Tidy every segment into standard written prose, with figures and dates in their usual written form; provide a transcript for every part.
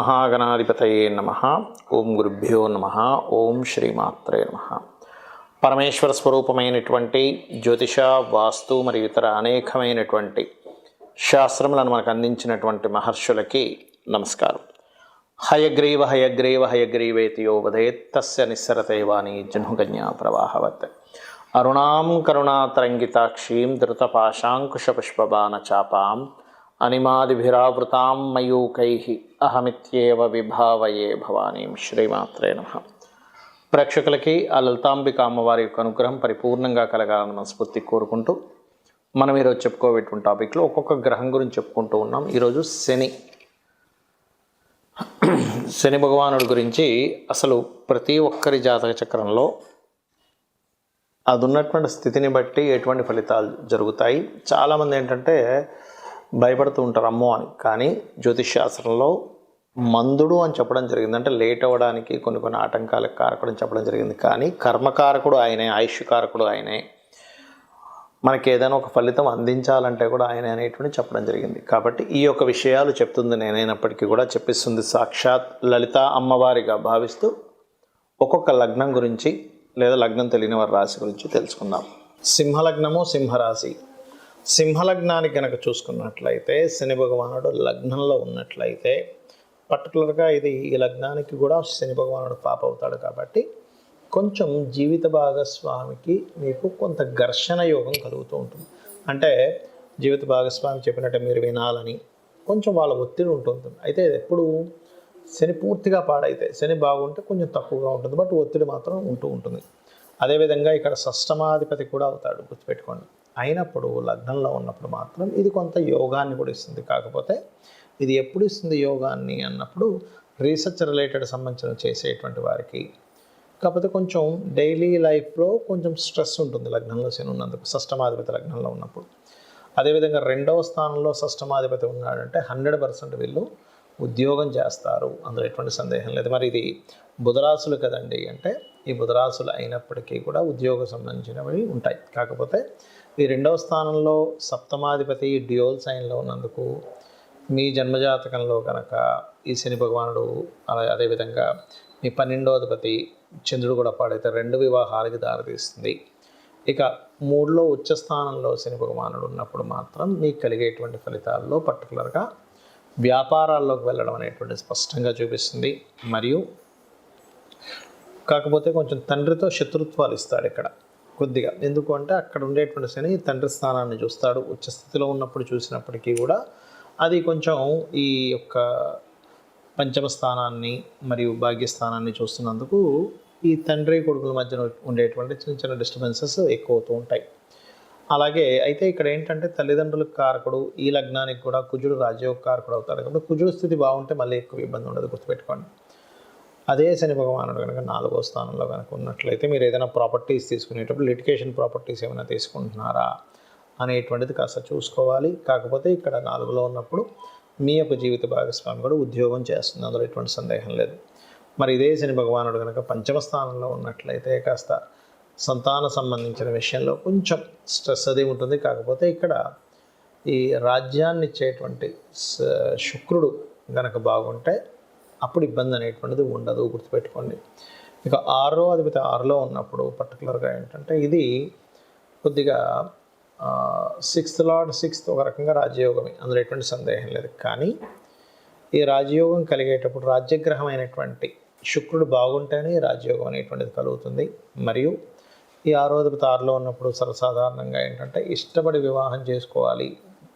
మహాగణాధిపతయే నమః. ఓం గురుభ్యో నమః. ఓం శ్రీమాత్రే నమః. పరమేశ్వర స్వరూపమైనటువంటి జ్యోతిష, వాస్తు మరియు ఇతర అనేకమైనటువంటి శాస్త్రములను మనకు అందించినటువంటి మహర్షులకి నమస్కారం. హయగ్రీవ హయగ్రీవ హయగ్రీవేతి యో వదేత్ తస్య నిస్సరతే వాణి జహ్నుగన్యా ప్రవాహవత్. అరుణాం కరుణాతరంగితాక్షీం ధృతపాశాంకుశపుష్పబాణచాపాం అనిమాదిభిరావృతాం మయూకైః అహమిత్యేవ విభావయే భవానీం. శ్రీమాత్రే నమః. ప్రేక్షకులకి ఆ లలితాంబిక అమ్మవారి యొక్క అనుగ్రహం పరిపూర్ణంగా కలగాలని మనస్ఫూర్తి కోరుకుంటూ మనం ఈరోజు చెప్పుకోబెట్టిన టాపిక్లో ఒక్కొక్క గ్రహం గురించి చెప్పుకుంటూ ఉన్నాం. ఈరోజు శని భగవానుడి గురించి అసలు ప్రతి ఒక్కరి జాతక చక్రంలో అది ఉన్నటువంటి స్థితిని బట్టి ఎటువంటి ఫలితాలు జరుగుతాయి. చాలామంది ఏంటంటే భయపడుతూ ఉంటారు అమ్మో అని. కానీ జ్యోతిష్ శాస్త్రంలో మందుడు అని చెప్పడం జరిగింది. అంటే లేట్ అవ్వడానికి కొన్ని ఆటంకాలకు కారకుడు అని చెప్పడం జరిగింది. కానీ కర్మకారకుడు ఆయనే, ఆయుష్కారకుడు ఆయనే, మనకి ఏదైనా ఒక ఫలితం అందించాలంటే కూడా ఆయన అనేటువంటి చెప్పడం జరిగింది. కాబట్టి ఈ యొక్క విషయాలు చెప్తుంది నేనైనప్పటికీ కూడా చెప్పిస్తుంది సాక్షాత్ లలిత అమ్మవారిగా భావిస్తూ ఒక్కొక్క లగ్నం గురించి లేదా లగ్నం తెలియని వారి రాశి గురించి తెలుసుకుందాం. సింహలగ్నము, సింహరాశి. సింహలగ్నానికి కనుక చూసుకున్నట్లయితే శని భగవానుడు లగ్నంలో ఉన్నట్లయితే పర్టికులర్గా ఈ లగ్నానికి కూడా శని భగవానుడు పాప అవుతాడు. కాబట్టి కొంచెం జీవిత భాగస్వామికి మీకు కొంత ఘర్షణ యోగం కలుగుతూ ఉంటుంది. అంటే జీవిత భాగస్వామి చెప్పినట్టే మీరు వినాలని కొంచెం వాళ్ళ ఒత్తిడి ఉంటుంది. అయితే ఎప్పుడు శని పూర్తిగా పాడైతే, శని బాగుంటే కొంచెం తక్కువగా ఉంటుంది, బట్ ఒత్తిడి మాత్రం ఉంటూ ఉంటుంది. అదేవిధంగా ఇక్కడ షష్టమాధిపతి కూడా అవుతాడు, గుర్తుపెట్టుకోండి. అయినప్పుడు లగ్నంలో ఉన్నప్పుడు మాత్రం ఇది కొంత యోగాన్ని కూడా ఇస్తుంది. కాకపోతే ఇది ఎప్పుడు ఇస్తుంది యోగాన్ని అన్నప్పుడు రీసెర్చ్ రిలేటెడ్ సంబంధించిన చేసేటువంటి వారికి. కాకపోతే కొంచెం డైలీ లైఫ్లో కొంచెం స్ట్రెస్ ఉంటుంది లగ్నంలో శని ఉన్నందుకు, షష్టమాధిపతి లగ్నంలో ఉన్నప్పుడు. అదేవిధంగా రెండవ స్థానంలో షష్టమాధిపతి ఉన్నాడంటే 100% వీళ్ళు ఉద్యోగం చేస్తారు, అందులో ఎటువంటి సందేహం లేదు. మరి ఇది బుధరాశులు కదండి అంటే ఈ బుధరాశులు అయినప్పటికీ కూడా ఉద్యోగ సంబంధించినవి ఉంటాయి. కాకపోతే ఈ రెండవ స్థానంలో సప్తమాధిపతి డ్యూయల్ సైన్లో ఉన్నందుకు మీ జన్మజాతకంలో కనుక ఈ శని భగవానుడు అదేవిధంగా మీ 12వ అధిపతి చంద్రుడు కూడా పాడైతే 2 వివాహాలకి దారితీస్తుంది. ఇక 3లో ఉచ్చ స్థానంలో శని భగవానుడు ఉన్నప్పుడు మాత్రం మీకు కలిగేటువంటి ఫలితాల్లో పర్టికులర్గా వ్యాపారాల్లోకి వెళ్ళడం అనేటువంటి స్పష్టంగా చూపిస్తుంది. మరియు కాకపోతే కొంచెం తండ్రితో శత్రుత్వాలు ఇస్తాడు ఇక్కడ కొద్దిగా. ఎందుకు అంటే అక్కడ ఉండేటువంటి శని తండ్రి స్థానాన్ని చూస్తాడు. ఉచ్చస్థితిలో ఉన్నప్పుడు చూసినప్పటికీ కూడా అది కొంచెం ఈ యొక్క పంచమ స్థానాన్ని మరియు భాగ్యస్థానాన్ని చూస్తున్నందుకు ఈ తండ్రి కొడుకుల మధ్యన ఉండేటువంటి చిన్న డిస్టర్బెన్సెస్ ఎక్కువ అవుతూ ఉంటాయి. అలాగే అయితే ఇక్కడ ఏంటంటే తల్లిదండ్రులకు కారకుడు, ఈ లగ్నానికి కూడా కుజుడు రాజయోగ కారకుడు అవుతాడు. కాబట్టి కుజుడు స్థితి బాగుంటే మళ్ళీ ఎక్కువ ఇబ్బంది ఉండదు, గుర్తుపెట్టుకోండి. అదే శని భగవానుడు కనుక 4వ స్థానంలో కనుక ఉన్నట్లయితే మీరు ఏదైనా ప్రాపర్టీస్ తీసుకునేటప్పుడు లిటిగేషన్ ప్రాపర్టీస్ ఏమైనా తీసుకుంటున్నారా అనేటువంటిది కాస్త చూసుకోవాలి. కాకపోతే ఇక్కడ 4లో ఉన్నప్పుడు మీ యొక్క జీవిత భాగస్వామి కూడా ఉద్యోగం చేస్తుంది, అందులో ఎటువంటి సందేహం లేదు. మరి ఇదే శని భగవానుడు కనుక పంచమ స్థానంలో ఉన్నట్లయితే కాస్త సంతాన సంబంధించిన విషయంలో కొంచెం స్ట్రెస్ అది ఉంటుంది. కాకపోతే ఇక్కడ ఈ రాజ్యాన్ని ఇచ్చేటువంటి శుక్రుడు కనుక బాగుంటే అప్పుడు ఇబ్బంది అనేటువంటిది ఉండదు, గుర్తుపెట్టుకోండి. ఇక 6వ అధిపతి 6లో ఉన్నప్పుడు పర్టికులర్గా ఏంటంటే ఇది కొద్దిగా 6th లార్డ్ 6th ఒక రకంగా రాజయోగమే, అందులో ఎటువంటి సందేహం లేదు. కానీ ఈ రాజయోగం కలిగేటప్పుడు రాజ్యగ్రహం అయినటువంటి శుక్రుడు బాగుంటేనే రాజయోగం అనేటువంటిది కలుగుతుంది. మరియు ఈ 6వ అధిపతి 6లో ఉన్నప్పుడు సర్వసాధారణంగా ఏంటంటే ఇష్టపడి వివాహం చేసుకోవాలి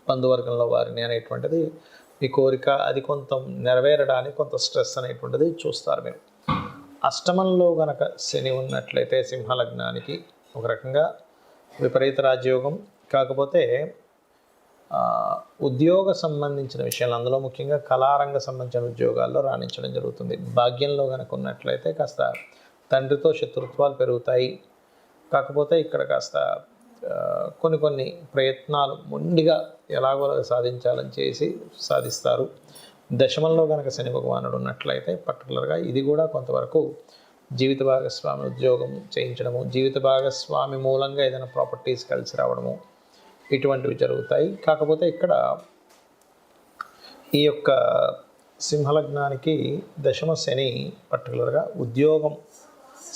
బంధువర్గంలో వారిని అనేటువంటిది మీ కోరిక. అది కొంత నెరవేరడానికి కొంత స్ట్రెస్ అనేటువంటిది చూస్తారు మీరు. అష్టమంలో కనుక శని ఉన్నట్లయితే సింహలగ్నానికి ఒక రకంగా విపరీత రాజయోగం. కాకపోతే ఉద్యోగ సంబంధించిన విషయాలు, అందులో ముఖ్యంగా కళారంగ సంబంధించిన ఉద్యోగాల్లో రాణించడం జరుగుతుంది. భాగ్యంలో కనుక ఉన్నట్లయితే కాస్త తండ్రితో శత్రుత్వాలు పెరుగుతాయి. కాకపోతే ఇక్కడ కాస్త కొన్ని ప్రయత్నాలు మొండిగా ఎలాగో సాధించాలని చేసి సాధిస్తారు. దశమంలో కనుక శని భగవానుడు ఉన్నట్లయితే పర్టికులర్గా ఇది కూడా కొంతవరకు జీవిత భాగస్వామి ఉద్యోగం చేయించడము, జీవిత భాగస్వామి మూలంగా ఏదైనా ప్రాపర్టీస్ కలిసి రావడము, ఇటువంటివి జరుగుతాయి. కాకపోతే ఇక్కడ ఈ యొక్క సింహలగ్నానికి దశమ శని పర్టికులర్గా ఉద్యోగం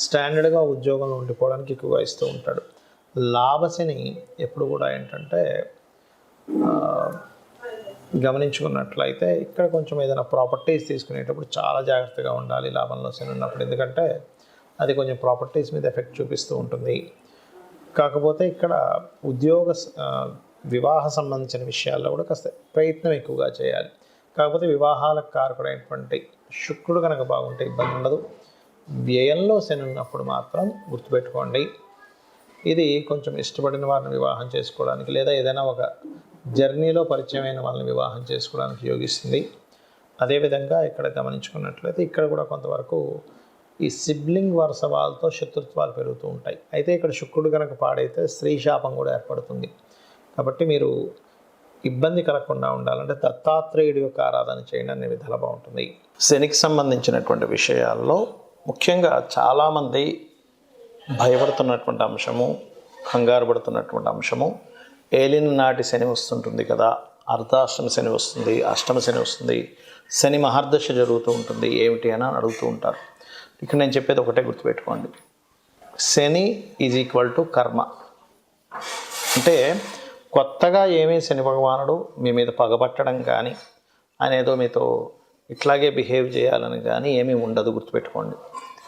స్టాండర్డ్గా ఉద్యోగంలో ఉండిపోవడానికి ఎక్కువగా ఇస్తూ ఉంటాడు. లాభశని ఎప్పుడు కూడా ఏంటంటే గమనించుకున్నట్లయితే ఇక్కడ కొంచెం ఏదైనా ప్రాపర్టీస్ తీసుకునేటప్పుడు చాలా జాగ్రత్తగా ఉండాలి లాభంలో శని ఉన్నప్పుడు, ఎందుకంటే అది కొంచెం ప్రాపర్టీస్ మీద ఎఫెక్ట్ చూపిస్తూ ఉంటుంది. కాకపోతే ఇక్కడ వివాహ సంబంధించిన విషయాల్లో కూడా కాస్త ప్రయత్నం ఎక్కువగా చేయాలి. కాకపోతే వివాహాలకు కారకుడైనటువంటి శుక్రుడు కనుక బాగుంటే ఇబ్బంది ఉండదు. వ్యయంలో శని ఉన్నప్పుడు మాత్రం గుర్తుపెట్టుకోండి, ఇది కొంచెం ఇష్టపడిన వారిని వివాహం చేసుకోవడానికి లేదా ఏదైనా ఒక జర్నీలో పరిచయమైన వాళ్ళని వివాహం చేసుకోవడానికి యోగిస్తుంది. అదేవిధంగా ఇక్కడ గమనించుకున్నట్లయితే ఇక్కడ కూడా కొంతవరకు ఈ సిబ్లింగ్ వరుస వాళ్ళతో శత్రుత్వాలు పెరుగుతూ ఉంటాయి. అయితే ఇక్కడ శుక్రుడు కనుక పాడైతే స్త్రీ శాపం కూడా ఏర్పడుతుంది. కాబట్టి మీరు ఇబ్బంది కలగకుండా ఉండాలంటే దత్తాత్రేయుడి యొక్క ఆరాధన చేయండి, అనే విధాలు బాగుంటుంది. శనికి సంబంధించినటువంటి విషయాల్లో ముఖ్యంగా చాలామంది భయపడుతున్నటువంటి అంశము, కంగారు పడుతున్నటువంటి అంశము, ఏలిన నాటి శని వస్తుంటుంది కదా, అర్ధాష్టమ శని వస్తుంది, అష్టమ శని వస్తుంది, శని మహర్దశ జరుగుతూ ఉంటుంది, ఏమిటి అని అడుగుతూ ఉంటారు. ఇక్కడ నేను చెప్పేది ఒకటే గుర్తుపెట్టుకోండి, శని ఈజ్ ఈక్వల్ టు కర్మ. అంటే కొత్తగా ఏమీ శని భగవానుడు మీ మీద పగబట్టడం కానీ అనేదో మీతో ఇట్లాగే బిహేవ్ చేయాలని కానీ ఏమీ ఉండదు, గుర్తుపెట్టుకోండి.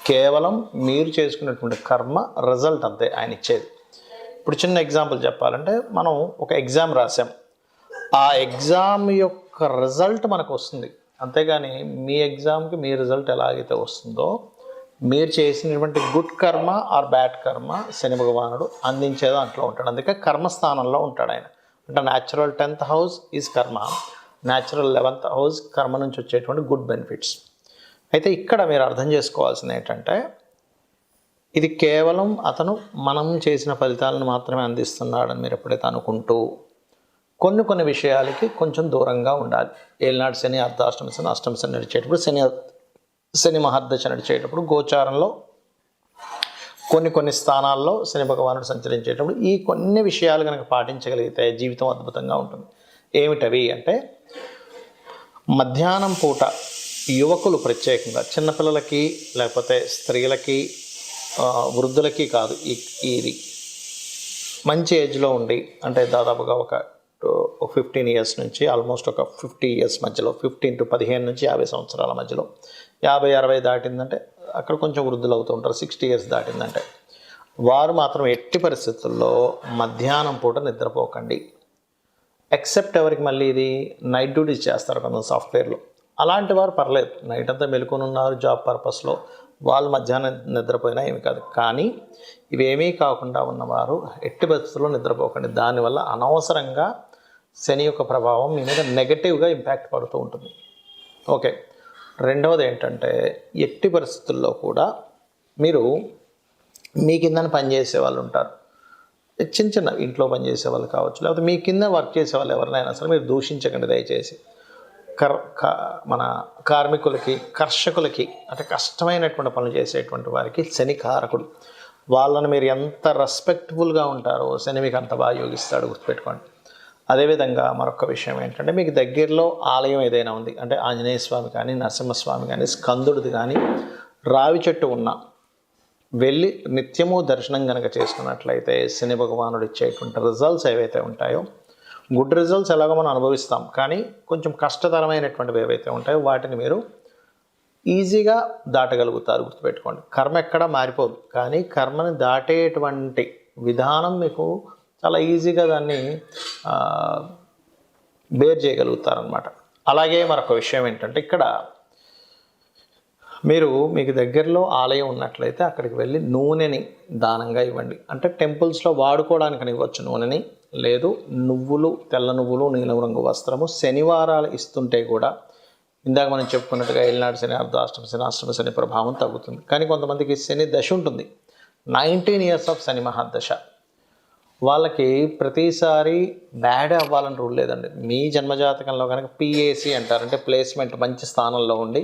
కేవలం మీరు చేసుకున్నటువంటి కర్మ రిజల్ట్ అంతే ఆయన ఇచ్చేది. ఇప్పుడు చిన్న ఎగ్జాంపుల్ చెప్పాలంటే, మనం ఒక ఎగ్జామ్ రాసాం, ఆ ఎగ్జామ్ యొక్క రిజల్ట్ మనకు వస్తుంది, అంతేగాని మీ ఎగ్జామ్కి మీ రిజల్ట్ ఎలాగైతే వస్తుందో మీరు చేసినటువంటి గుడ్ కర్మ ఆర్ బ్యాడ్ కర్మ శని భగవానుడు అందించే దాంట్లో ఉంటాడు. అందుకే కర్మస్థానంలో ఉంటాడు ఆయన. అంటే న్యాచురల్ 10th హౌస్ ఈజ్ కర్మ, న్యాచురల్ 11th హౌస్ కర్మ నుంచి వచ్చేటువంటి గుడ్ బెనిఫిట్స్. అయితే ఇక్కడ మీరు అర్థం చేసుకోవాల్సింది ఏంటంటే, ఇది కేవలం అతను మనం చేసిన ఫలితాలను మాత్రమే అందిస్తున్నాడని మీరు ఎప్పుడైతే అనుకుంటూ కొన్ని విషయాలకి కొంచెం దూరంగా ఉండాలి. ఏలినాడు శని, అర్ధాష్టమ శని, అష్టమ శని నడిచేటప్పుడు, శని మహర్దశ నడిచేటప్పుడు, గోచారంలో కొన్ని స్థానాల్లో శని భగవానుడు సంచరించేటప్పుడు ఈ కొన్ని విషయాలు కనుక పాటించగలిగితే జీవితం అద్భుతంగా ఉంటుంది. ఏమిటవి అంటే, మధ్యాహ్నం పూట యువకులు ప్రత్యేకంగా చిన్నపిల్లలకి లేకపోతే స్త్రీలకి వృద్ధులకి కాదు, ఇది మంచి ఏజ్లో ఉండి అంటే దాదాపుగా ఒక 15 ఇయర్స్ నుంచి ఆల్మోస్ట్ ఒక 50 ఇయర్స్ మధ్యలో, 15 to 15 నుంచి 50 సంవత్సరాల మధ్యలో, 50-60 దాటిందంటే అక్కడ కొంచెం వృద్ధులు అవుతూ ఉంటారు. 60 ఇయర్స్ దాటిందంటే వారు మాత్రం ఎట్టి పరిస్థితుల్లో మధ్యాహ్నం పూట నిద్రపోకండి. ఎక్సెప్ట్ ఎవరికి మళ్ళీ ఇది నైట్ డ్యూటీస్ చేస్తారు కొంత సాఫ్ట్వేర్లో, అలాంటి వారు పర్లేదు, నైట్ అంతా మెలుకొని ఉన్నారు జాబ్ పర్పస్లో, వాళ్ళు మధ్యాహ్నం నిద్రపోయినా ఏమి కాదు. కానీ ఇవేమీ కాకుండా ఉన్నవారు ఎట్టి పరిస్థితుల్లో నిద్రపోకండి. దానివల్ల అనవసరంగా శని యొక్క ప్రభావం మీ మీద నెగటివ్గా ఇంపాక్ట్ పడుతూ ఉంటుంది. ఓకే, రెండవది ఏంటంటే, ఎట్టి పరిస్థితుల్లో కూడా మీరు మీ కింద పనిచేసే వాళ్ళు ఉంటారు, చిన్న ఇంట్లో పనిచేసే వాళ్ళు కావచ్చు, లేకపోతే మీ కింద వర్క్ చేసే వాళ్ళు ఎవరినైనా సరే మీరు దూషించకండి దయచేసి. మన కార్మికులకి, కర్షకులకి, అంటే కష్టమైనటువంటి పనులు చేసేటువంటి వారికి శని కారకుడు. వాళ్ళని మీరు ఎంత రెస్పెక్ట్ఫుల్గా ఉంటారో శని మీకు అంత బాగా యోగిస్తాడు, గుర్తుపెట్టుకోండి. అదేవిధంగా మరొక విషయం ఏంటంటే, మీకు దగ్గరలో ఆలయం ఏదైనా ఉంది అంటే ఆంజనేయ స్వామి కానీ, నరసింహస్వామి కానీ, స్కందుడిది కానీ, రావి చెట్టు ఉన్న వెళ్ళి నిత్యము దర్శనం కనుక చేసుకున్నట్లయితే శని భగవానుడు ఇచ్చేటువంటి రిజల్ట్స్ ఏవైతే ఉంటాయో, గుడ్ రిజల్ట్స్ ఎలాగో మనం అనుభవిస్తాం, కానీ కొంచెం కష్టతరమైనటువంటివి ఏవైతే ఉంటాయో వాటిని మీరు ఈజీగా దాటగలుగుతారు, గుర్తుపెట్టుకోండి. కర్మ ఎక్కడా మారిపోదు, కానీ కర్మని దాటేటువంటి విధానం మీకు చాలా ఈజీగా దాన్ని బేర్ చేయగలుగుతారనమాట. అలాగే మరొక విషయం ఏంటంటే, ఇక్కడ మీకు దగ్గరలో ఆలయం ఉన్నట్లయితే అక్కడికి వెళ్ళి నూనెని దానంగా ఇవ్వండి. అంటే టెంపుల్స్లో వాడుకోవడానికి ఇవ్వచ్చు నూనెని, లేదు నువ్వులు, తెల్ల నువ్వులు, నీలం రంగు వస్త్రము శనివారాలు ఇస్తుంటే కూడా, ఇందాక మనం చెప్పుకున్నట్టుగా ఏలినాడు శని, అర్ధాష్టమ శని, అష్టమ శని ప్రభావం తగ్గుతుంది. కానీ కొంతమందికి శని దశ ఉంటుంది, 19 ఇయర్స్ ఆఫ్ శని మహాదశ, వాళ్ళకి ప్రతిసారి బ్యాడ్ అవ్వాలని రూల్ లేదండి. మీ జన్మజాతకంలో కనుక PAC అంటారు, అంటే ప్లేస్మెంట్ మంచి స్థానంలో ఉండి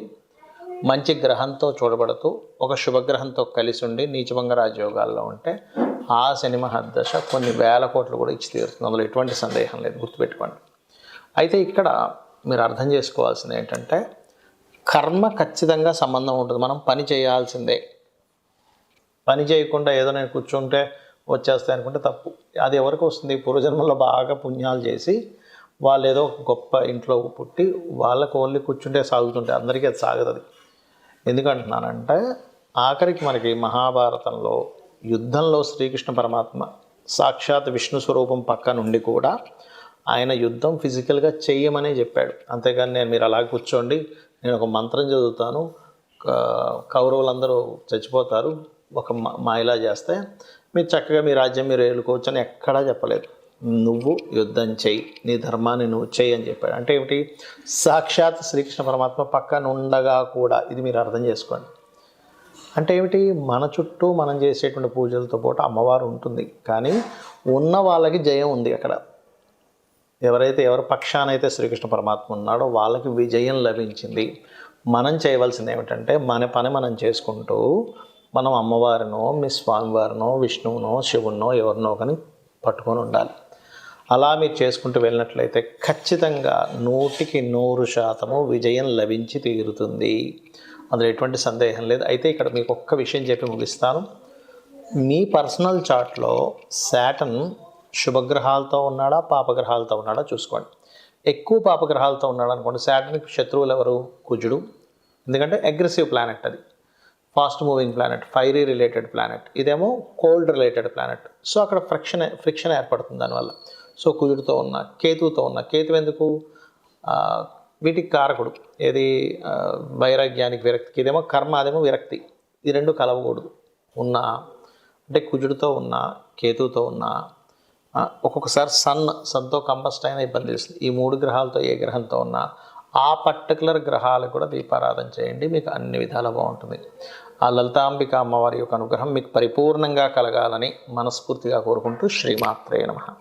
మంచి గ్రహంతో చూడబడుతూ ఒక శుభగ్రహంతో కలిసి ఉండి నీచభంగ రాజయోగాల్లో ఉంటే ఆ శని మహర్దశ కొన్ని వేల కోట్లు కూడా ఇచ్చి తీరుతుంది, అందులో ఎటువంటి సందేహం లేదు, గుర్తుపెట్టుకోండి. అయితే ఇక్కడ మీరు అర్థం చేసుకోవాల్సింది ఏంటంటే, కర్మ ఖచ్చితంగా సంబంధం ఉంటుంది. మనం పని చేయాల్సిందే. పని చేయకుండా ఏదో నేను కూర్చుంటే వచ్చేస్తాయి అనుకుంటే తప్పు. అది ఎవరికి వస్తుంది? పూర్వజన్మలో బాగా పుణ్యాలు చేసి వాళ్ళు ఏదో ఒక గొప్ప ఇంట్లో పుట్టి వాళ్ళకు ఓన్లీ కూర్చుంటే సాగుతుంటే అందరికీ అది సాగదు. అది ఎందుకంటున్నానంటే ఆఖరికి మనకి మహాభారతంలో యుద్ధంలో శ్రీకృష్ణ పరమాత్మ సాక్షాత్ విష్ణు స్వరూపం పక్క నుండి కూడా ఆయన యుద్ధం ఫిజికల్గా చెయ్యమనే చెప్పాడు. అంతేగాని నేను మీరు అలా కూర్చోండి, నేను ఒక మంత్రం చదువుతాను, కౌరవులందరూ చచ్చిపోతారు ఒక మాయలా చేస్తే, మీరు చక్కగా మీ రాజ్యం మీరు ఏలుకోవచ్చు అని ఎక్కడా చెప్పలేదు. నువ్వు యుద్ధం చెయ్యి, నీ ధర్మాన్ని నువ్వు చెయ్యి అని చెప్పాడు. అంటే ఏమిటి? సాక్షాత్ శ్రీకృష్ణ పరమాత్మ పక్కన ఉండగా కూడా, ఇది మీరు అర్థం చేసుకోండి. అంటే ఏమిటి? మన చుట్టూ మనం చేసేటువంటి పూజలతో పాటు అమ్మవారు ఉంటుంది, కానీ ఉన్న వాళ్ళకి జయం ఉంది. అక్కడ ఎవరి పక్షానైతే శ్రీకృష్ణ పరమాత్మ ఉన్నాడో వాళ్ళకి విజయం లభించింది. మనం చేయవలసింది ఏమిటంటే మన పని మనం చేసుకుంటూ మనం అమ్మవారినో మీ స్వామివారినో విష్ణువునో శివునో ఎవరినో కానీ పట్టుకొని ఉండాలి. అలా మీరు చేసుకుంటూ వెళ్ళినట్లయితే ఖచ్చితంగా 100% విజయం లభించి తీరుతుంది. అందులో ఎటువంటి సందేహం లేదు. అయితే ఇక్కడ మీకు ఒక్క విషయం చెప్పి ముగిస్తాను. మీ పర్సనల్ చార్ట్లో శాటర్న్ శుభగ్రహాలతో ఉన్నాడా పాపగ్రహాలతో ఉన్నాడా చూసుకోండి. ఎక్కువ పాపగ్రహాలతో ఉన్నాడు అనుకోండి, శాటర్న్కి శత్రువులు ఎవరు? కుజుడు. ఎందుకంటే అగ్రెసివ్ ప్లానెట్, అది fast moving planet, fiery related planet. ఇదేమో కోల్డ్ రిలేటెడ్ ప్లానెట్. సో అక్కడ ఫ్రిక్షన్ ఏర్పడుతుంది దానివల్ల. సో కుజుడితో ఉన్న, కేతువుతో ఉన్న, కేతువు ఎందుకు? వీటికి కారకుడు. ఏది? వైరాగ్యానికి, విరక్తికి. ఇదేమో కర్మ, అదేమో విరక్తి. ఈ రెండు కలవకూడదు. అంటే కుజుడితో ఉన్న, కేతువుతో ఉన్న, ఒక్కొక్కసారి సన్తో కంబస్ట్ అయినా ఇబ్బంది చేస్తుంది. ఈ 3 గ్రహాలతో ఏ గ్రహంతో ఉన్నా ఆ పర్టికులర్ గ్రహాలకు కూడా దీపారాధన చేయండి, మీకు అన్ని విధాలా బాగుంటుంది. ఆ లలితాంబిక అమ్మవారి యొక్క అనుగ్రహం మీకు పరిపూర్ణంగా కలగాలని మనస్ఫూర్తిగా కోరుకుంటూ శ్రీమాత్రే నమః.